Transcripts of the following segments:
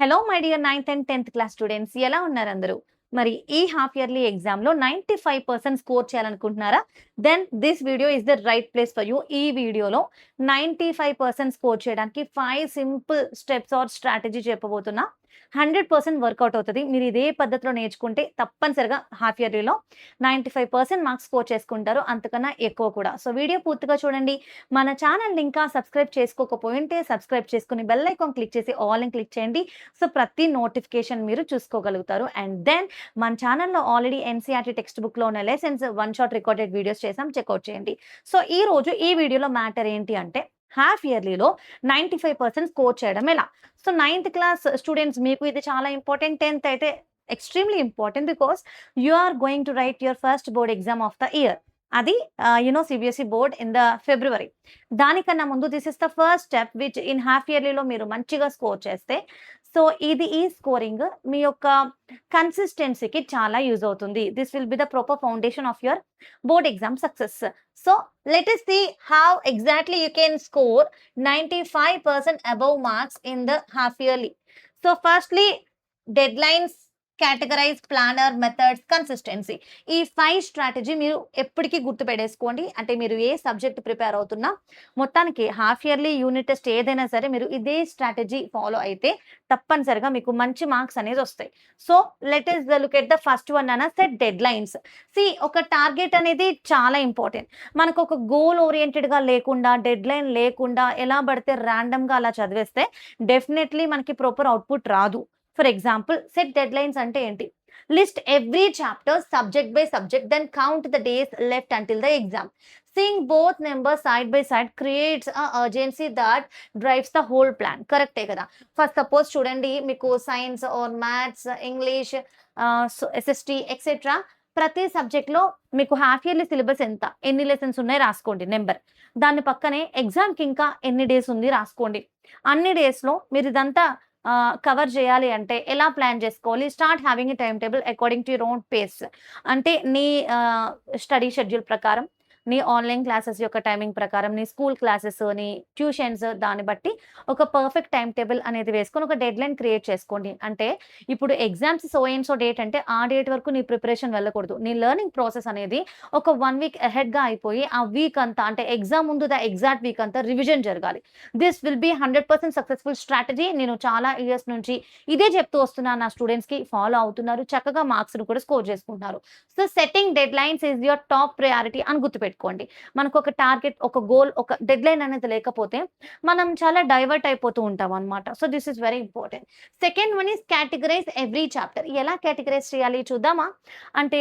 Hello my dear 9th and 10th class students ఎలా ఉన్నారు అందరూ? మరి ఈ హాఫ్ ఇయర్లీ ఎగ్జామ్‌లో 95% స్కోర్ చేయాలనుకుంటున్నారా? Then this video is the right place for you. ఈ వీడియోలో 95% స్కోర్ చేయడానికి 5 సింపుల్ స్టెప్స్ ఆర్ స్ట్రాటజీ చెప్పబోతున్నా. 100% వర్కౌట్ అవుతది. మీరు ఇదే పద్ధతిలో నేర్చుకుంటే తప్పనిసరిగా హాఫ్ ఇయర్లీలో 95% మార్క్స్ స్కోర్ చేసుకుంటారు. అంతకన్నా ఎక్కువ కూడా. సో వీడియో పూర్తిగా చూడండి. మన ఛానెల్‌ని ఇంకా సబ్స్క్రైబ్ చేసుకోకపోయుంటే సబ్స్క్రైబ్ చేసుకొని బెల్ ఐకాన్ క్లిక్ చేసి ఆల్ అని క్లిక్ చేయండి. సో ప్రతి నోటిఫికేషన్ మీరు చూసుకోగలుగుతారు. అండ్ దెన్ మన ఛానెల్‌లో ఆల్రెడీ ఎన్‌సీఈఆర్‌టీ టెక్స్ట్ బుక్‌లో ఉన్న lessons one shot recorded videos చేసాం. చెక్‌ఔట్ చేయండి. సో ఈరోజు ఈ వీడియోలో మ్యాటర్ ఏంటి అంటే హాఫ్ ఇయర్లీలో 95% స్కోర్ చేయడం ఎలా? సో 9th క్లాస్ స్టూడెంట్స్ మీకు ఇది చాలా ఇంపార్టెంట్. 10th అయితే extremely important because you are going to write your first board exam of the year. అది CBSE board in the February. దానికన్నా ముందు this is the first step which in half ఇయర్లీలో మీరు మంచిగా స్కోర్ చేస్తే so ఈ scoring మీ యొక్క కన్సిస్టెన్సీకి చాలా యూజ్ అవుతుంది. This will be the proper foundation of your board exam success. So let us see how exactly you can score 95% above marks in the half yearly. So firstly, deadlines, categorize, planner, methods, consistency. ఈ 5 strategy మీరు ఎప్పటికీ గుర్తుపెట్టేసుకోండి. అంటే మీరు ఏ subject prepare అవుతున్నా మొత్తానికి half yearly unit test ఏదైనా సరే మీరు ఇదే స్ట్రాటజీ ఫాలో అయితే తప్పనిసరిగా మీకు మంచి మార్క్స్ అనేది వస్తాయి. So let us look at the first one అన్న సెట్ డెడ్లైన్స్. ఒక టార్గెట్ అనేది చాలా ఇంపార్టెంట్. మనకు ఒక గోల్ ఓరియెంటెడ్‌గా లేకుండా, డెడ్‌లైన్ లేకుండా ఎలా పడితే ర్యాండమ్‌గా అలా చదివేస్తే డెఫినెట్‌లీ మనకి ప్రాపర్ అవుట్‌పుట్ రాదు. ఫర్ ఎగ్జాంపుల్ సెట్ డెడ్‌లైన్స్ అంటే ఏంటి? List every chapter subject by subject then count the days left until the exam. Seeing both numbers side by side creates a urgency that drives the whole plan. కరెక్టే కదా! For suppose చూడండి మీకు science or maths, English, SST etcetera ప్రతి సబ్జెక్ట్‌లో మీకు half yearly syllabus ఎంత? ఎన్ని lessons ఉన్నాయి రాసుకోండి నంబర్. దాని పక్కనే ఎగ్జామ్‌కి ఇంకా ఎన్ని డేస్ ఉంది రాసుకోండి. అన్ని డేస్‌లో మీరు ఇదంతా కవర్ చేయాలి అంటే ఎలా ప్లాన్ చేసుకోవాలి? Start having a time table according to your own face. అంటే నీ స్టడీ షెడ్యూల్ ప్రకారం, నీ ఆన్‌లైన్ క్లాసెస్ యొక్క టైమింగ్ ప్రకారం, నీ స్కూల్ క్లాసెస్, నీ ట్యూషన్స్ దాన్ని బట్టి ఒక పర్ఫెక్ట్ టైమ్ టేబుల్ అనేది వేసుకొని ఒక డెడ్‌లైన్ క్రియేట్ చేసుకోండి. అంటే ఇప్పుడు exams so and so date అంటే ఆ డేట్ వరకు నీ ప్రిపరేషన్ వెళ్ళకూడదు. నీ లెర్నింగ్ ప్రాసెస్ అనేది ఒక 1 వీక్ అహెడ్‌గా అయిపోయి ఆ వీక్ అంతా అంటే ఎగ్జామ్ ముందు ఎగ్జాక్ట్ వీక్ అంతా రివిజన్ జరగాలి. This will be 100% successful strategy. నేను చాలా ఇయర్స్ నుంచి ఇదే చెప్తూ వస్తున్నాను నా స్టూడెంట్స్‌కి. ఫాలో అవుతున్నారు. చక్కగా మార్క్స్‌ని కూడా స్కోర్ చేసుకుంటున్నారు. So setting deadlines is your top priority అని గుర్తుపెట్టుకోండి. మనకు ఒక టార్గెట్, ఒక గోల్, ఒక డెడ్‌లైన్ అనేది లేకపోతే మనం చాలా డైవర్ట్ అయిపోతూ ఉంటామన్నమాట. So this is very important. Second one is categorise every chapter. ఎలా కేటగరైజ్ చేయాలి చూద్దామా? అంటే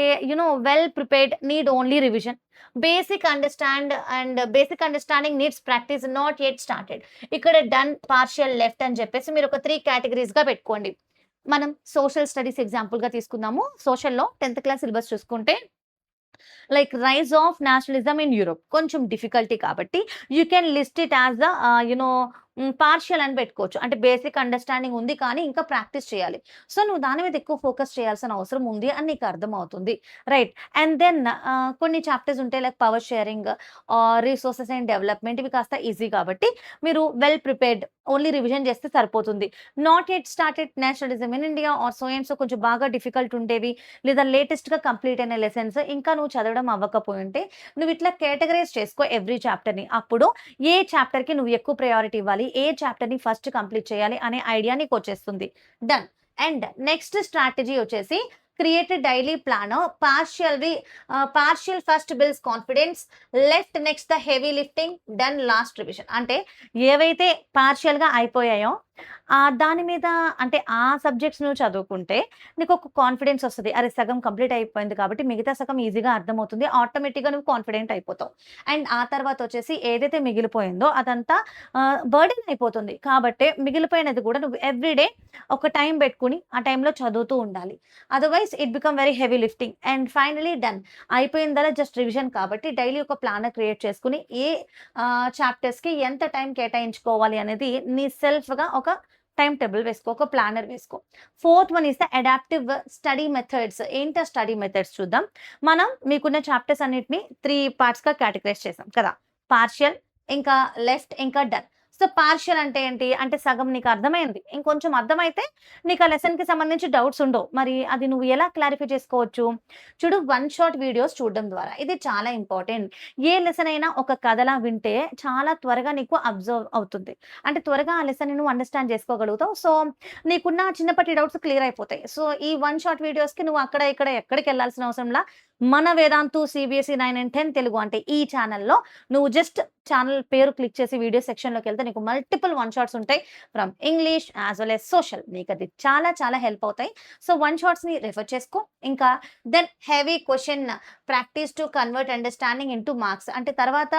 well prepared need only revision. Basic understanding needs practice not yet started. ఇక్కడ డన్, పార్షియల్, లెఫ్ట్ అని చెప్పేసి మీరు ఒక 3 కేటగరీస్‌గా పెట్టుకోండి. మనం సోషల్ స్టడీస్ ఎగ్జాంపుల్‌గా తీసుకుందాము. సోషల్‌లో 10th క్లాస్ సిలబస్ చూసుకుంటే like rise of nationalism in Europe కొంచెం డిఫికల్టీ కాబట్టి you can list it as the partial అని పెట్టుకోవచ్చు. అంటే బేసిక్ అండర్‌స్టాండింగ్ ఉంది కానీ ఇంకా ప్రాక్టీస్ చేయాలి. సో నువ్వు దాని మీద ఎక్కువ ఫోకస్ చేయాల్సిన అవసరం ఉంది అని నీకు అర్థమవుతుంది. రైట్. అండ్ దెన్ కొన్ని చాప్టర్స్ ఉంటాయి like power sharing, resources and development ఇవి కాస్త ఈజీ కాబట్టి మీరు వెల్ ప్రిపేర్డ్ ఓన్లీ రివిజన్ చేస్తే సరిపోతుంది. Not yet started nationalism in India or so and so కొంచెం బాగా డిఫికల్ట్ ఉండేవి లేదా లేటెస్ట్‌గా కంప్లీట్ అయిన లెసన్స్ ఇంకా నువ్వు చదవడం అవ్వకపోయుంటే నువ్వు ఇట్లా కేటగరైజ్ చేసుకో ఎవ్రీ చాప్టర్‌ని. అప్పుడు ఏ చాప్టర్‌కి నువ్వు ఎక్కువ ప్రయారిటీ ఇవ్వాలి, ఏ చాప్టర్‌ని ఫస్ట్ కంప్లీట్ చేయాలి అనే ఐడియా నీకొచ్చేస్తుంది. డన్. అండ్ నెక్స్ట్ స్ట్రాటజీ వచ్చేసి create a daily planner. Partial first builds confidence, left next the heavy lifting, done last revision. అంటే ఏవైతే పార్షియల్‌గా అయిపోయాయో దాని మీద అంటే ఆ సబ్జెక్ట్స్ నువ్వు చదువుకుంటే నీకొక కాన్ఫిడెన్స్ వస్తది. అరే! సగం కంప్లీట్ అయిపోయింది కాబట్టి మిగతా సగం ఈజీగా అర్థమవుతుంది. ఆటోమేటిక్‌గా నువ్వు కాన్ఫిడెంట్ అయిపోతావు. అండ్ ఆ తర్వాత వచ్చేసి ఏదైతే మిగిలిపోయిందో అదంతా బర్డెన్ అయిపోతుంది. కాబట్టే మిగిలిపోయినది కూడా నువ్వు ఎవ్రీ డే ఒక టైం పెట్టుకొని ఆ టైంలో చదువుతూ ఉండాలి. Otherwise it become very heavy lifting. And finally done. అయిపోయిందల్లా జస్ట్ రివిజన్ కాబట్టి డైలీ ఒక ప్లానర్ క్రియేట్ చేసుకొని ఏ చాప్టర్స్‌కి ఎంత టైం కేటాయించుకోవాలి అనేది నీ సెల్ఫ్‌గా ఒక టైమ్ టేబుల్ వేసుకో. ఒక ప్లానర్ వేసుకో. Fourth one is the adaptive study methods. ఏంటా స్టడీ మెథడ్స్ చూద్దాం. మనం మీకున్న చాప్టర్స్ అన్నిటిని 3 పార్ట్స్‌గా కేటగరైజ్ చేసాం కదా! పార్షియల్, ఇంకా లెఫ్ట్, ఇంకా డన్. సో పార్షియల్ అంటే ఏంటి? అంటే సగం నీకు అర్థమైంది. ఇంకొంచెం అర్థమైతే నీకు ఆ లెసన్‌కి సంబంధించి డౌట్స్ ఉండవు. మరి అది నువ్వు ఎలా క్లారిఫై చేసుకోవచ్చు? చూడు, వన్ షాట్ వీడియోస్ చూడడం ద్వారా. ఇది చాలా ఇంపార్టెంట్. ఏ లెసన్ అయినా ఒక కథలా వింటే చాలా త్వరగా నీకు అబ్జర్వ్ అవుతుంది. అంటే త్వరగా ఆ లెసన్‌ని నువ్వు అండర్‌స్టాండ్ చేసుకోగలుగుతావు. సో నీకున్న చిన్నపాటి డౌట్స్ క్లియర్ అయిపోతాయి. సో ఈ వన్ షాట్ వీడియోస్‌కి నువ్వు అక్కడ, ఇక్కడ ఎక్కడికెళ్ళాల్సిన అవసరంలా మన వేదాంతు సీబీఎస్ఈ 9 అండ్ 10 తెలుగు అంటే ఈ ఛానెల్‌లో నువ్వు జస్ట్ ఛానెల్ పేరు క్లిక్ చేసి వీడియో సెక్షన్‌లోకెళ్తే నీకు మల్టిపుల్ వన్ షాట్స్ ఉంటాయి. From English as well as social. నీకది చాలా చాలా హెల్ప్ అవుతాయి. సో వన్ షాట్స్‌ని రిఫర్ చేసుకో. ఇంకా then heavy question practice to convert understanding into marks. అంటే తర్వాత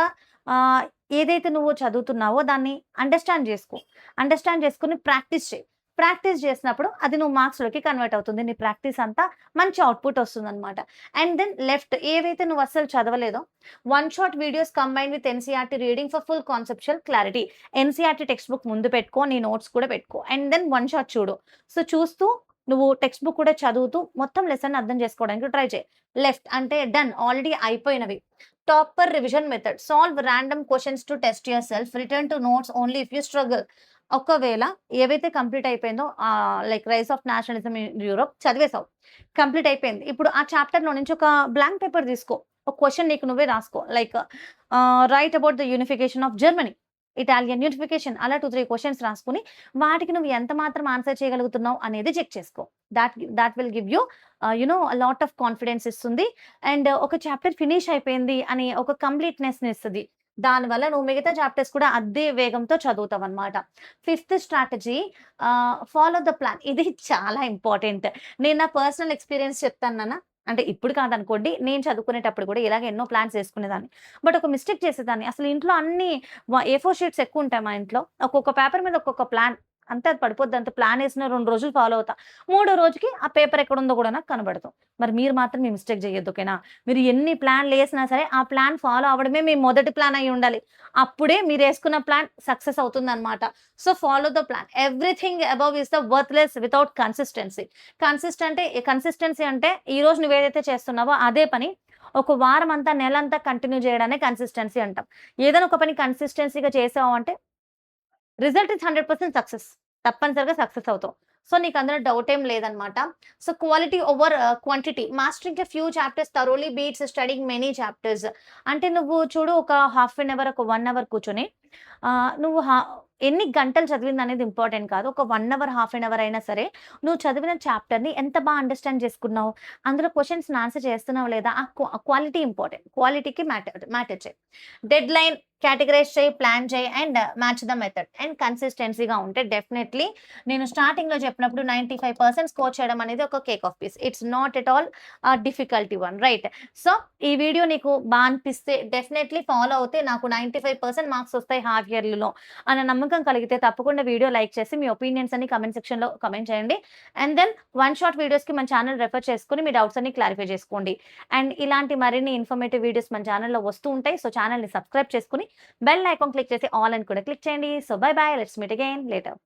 ఆహ్, ఏదైతే నువ్వు చదువుతున్నావో దాన్ని అండర్‌స్టాండ్ జేసుకో. అండర్‌స్టాండ్ చేసుకొని ప్రాక్టీస్ చెయి. ప్రాక్టీస్ చేసినప్పుడు అది నువ్వు మార్క్స్‌లోకి కన్వర్ట్ అవుతుంది. నీ ప్రాక్టీస్ అంతా మంచి ఔట్‌పుట్ వస్తుందనమాట. అండ్ దెన్ లెఫ్ట్ ఏవైతే నువ్వు అస్సలు చదవలేదో one shot videos combined with NCERT reading for full conceptual clarity. NCERT text book ముందు పెట్టుకో. నీ నోట్స్ కూడా పెట్టుకో. అండ్ దెన్ వన్ షాట్ చూడు. సో చూస్తూ నువ్వు టెక్స్ట్ బుక్ కూడా చదువుతూ మొత్తం లెసన్ అర్థం చేసుకోవడానికి ట్రై చేయి. లెఫ్ట్ అంటే డన్, ఆల్రెడీ అయిపోయినవి. Topper revision method. Solve random questions to test yourself. Return to notes only if you struggle. ఒకవేళ ఏవైతే కంప్లీట్ అయిపోయిందో like 'rise of nationalism in Europe' చదివేసావు. కంప్లీట్ అయిపోయింది. ఇప్పుడు ఆ చాప్టర్‌లో నుంచి ఒక బ్లాంక్ పేపర్ తీసుకో. ఒక క్వెషన్ నీకు నువ్వే రాసుకో. Like write about the unification of Germany, Italian unification అలా 2, 3 క్వెషన్స్ రాసుకొని వాటికి నువ్వు ఎంత మాత్రం ఆన్సర్ చేయగలుగుతున్నావు అనేది చెక్ చేసుకో. That will give you lot of confidence ఇస్తుంది. అండ్ ఒక చాప్టర్ ఫినిష్ అయిపోయింది అని ఒక కంప్లీట్‌నెస్‌ని ఇస్తది. దానివల్ల నువ్వు మిగతా చాప్టర్స్ కూడా అదే వేగంతో చదువుతావనమాట. Fifth strategy follow the plan. ఇది చాలా ఇంపార్టెంట్. నేను నా పర్సనల్ ఎక్స్‌పీరియన్స్ చెప్తాను నాన్న. అంటే ఇప్పుడు కాదనుకోండి. నేను చదువుకునేటప్పుడు కూడా ఇలాగే ఎన్నో ప్లాన్స్ ఏసుకునేదాన్ని. బట్ ఒక మిస్టేక్ చేసేదాన్ని. అసలు ఇంట్లో అన్ని ఏ4 షీట్స్ ఎక్కువుంటాయి మా ఇంట్లో. ఒక్కొక్క పేపర్ మీద ఒక్కొక్క ప్లాన్. అంతే, అది పడిపోద్ది అంతే. ప్లాన్ ఏసిన 2 రోజులు ఫాలో అవుతా. మూడో రోజుకి ఆ పేపర్ ఎక్కడుందో కూడా నాకు కనబడదు. మరి మీరు మాత్రం ఈ మిస్టేక్ చేయొద్దు. ఓకేనా? మీరు ఎన్ని ప్లాన్‌లేసినా సరే ఆ ప్లాన్ ఫాలో అవ్వడమే మీ మొదటి ప్లాన్ అయ్యి ఉండాలి. అప్పుడే మీరేసుకున్న ప్లాన్ సక్సెస్ అవుతుందన్నమాట. So follow the plan. Everything above is the worthless without consistency. Consistency అంటే ఈరోజు నువ్వేదైతే చేస్తున్నావో అదే పని ఒక వారం అంతా, నెలంతా కంటిన్యూ చేయడాన్నే కన్సిస్టెన్సీ అంటాం. ఏదైనా ఒక పని కన్సిస్టెన్సీగా చేసావు అంటే రిజల్ట్ ఈస్ 100% సక్సెస్. తప్పనిసరిగా సక్సెస్ అవుతావు. సో, నీకందులో డౌటేం లేదనమాట. So, quality over quantity. Mastering a few chapters thoroughly beats studying many chapters. అంటే నువ్వు చూడు, ఒక హాఫ్ ఎన్ అవర్, ఒక 1 అవర్ కూర్చొని నువ్వు ఎన్ని గంటలు చదివిందనేది ఇంపార్టెంట్ కాదు. ఒక 1 అవర్, హాఫ్ ఎన్ అవర్ అయినా సరే, నువ్వు చదివిన చాప్టర్‌ని ఎంత అండర్‌స్టాండ్ చేసుకున్నావు? అందులో క్వెషన్స్‌ని ఆన్సర్ చేస్తున్నావా లేదా? ఆ క్వాలిటీ ఇంపార్టెంట్. క్వాలిటీకి మ్యాటర్ చేయి. డెడ్‌లైన్ కేటగరైజ్ చేయి, ప్లాన్ చేయి and match the method. And కన్సిస్టెన్సీగా ఉంటే డెఫినైట్‌లీ నేను స్టార్టింగ్‌లో చెప్పినప్పుడు 95% స్కోర్ చేయడం అనేది ఒక cake of piece. It's not at all difficulty one, right? So, ఈ వీడియో నీకు అనిపిస్తే డెఫినైట్‌లీ ఫాలో అవుతే నాకు 95% మార్క్స్ వస్తాయి హాఫ్ ఇయర్లీలో అన్న నమ్మకం కలిగితే తప్పకుండా వీడియో లైక్ చేసి మీ ఒపీనియన్స్ అన్ని కామెంట్ సెక్షన్‌లో కామెంట్ చేయండి. అండ్ దెన్ వన్ షాట్ వీడియోస్‌కి మన ఛానెల్ రెఫర్ చేసుకొని మీ డౌట్స్ అన్ని క్లారిఫై చేసుకోండి. అండ్ ఇలాంటి మరిన్ని ఇన్ఫర్మేటివ్ వీడియోస్ మన ఛానెల్‌లో వస్తూ ఉంటాయి. సో, ఛానెల్‌ని సబ్స్క్రైబ్ చేసుకొని బెల్ ఐకాన్ క్లిక్ చేసి ఆల్ అని కూడా క్లిక్ చేయండి. So, by by. Let's meet again later.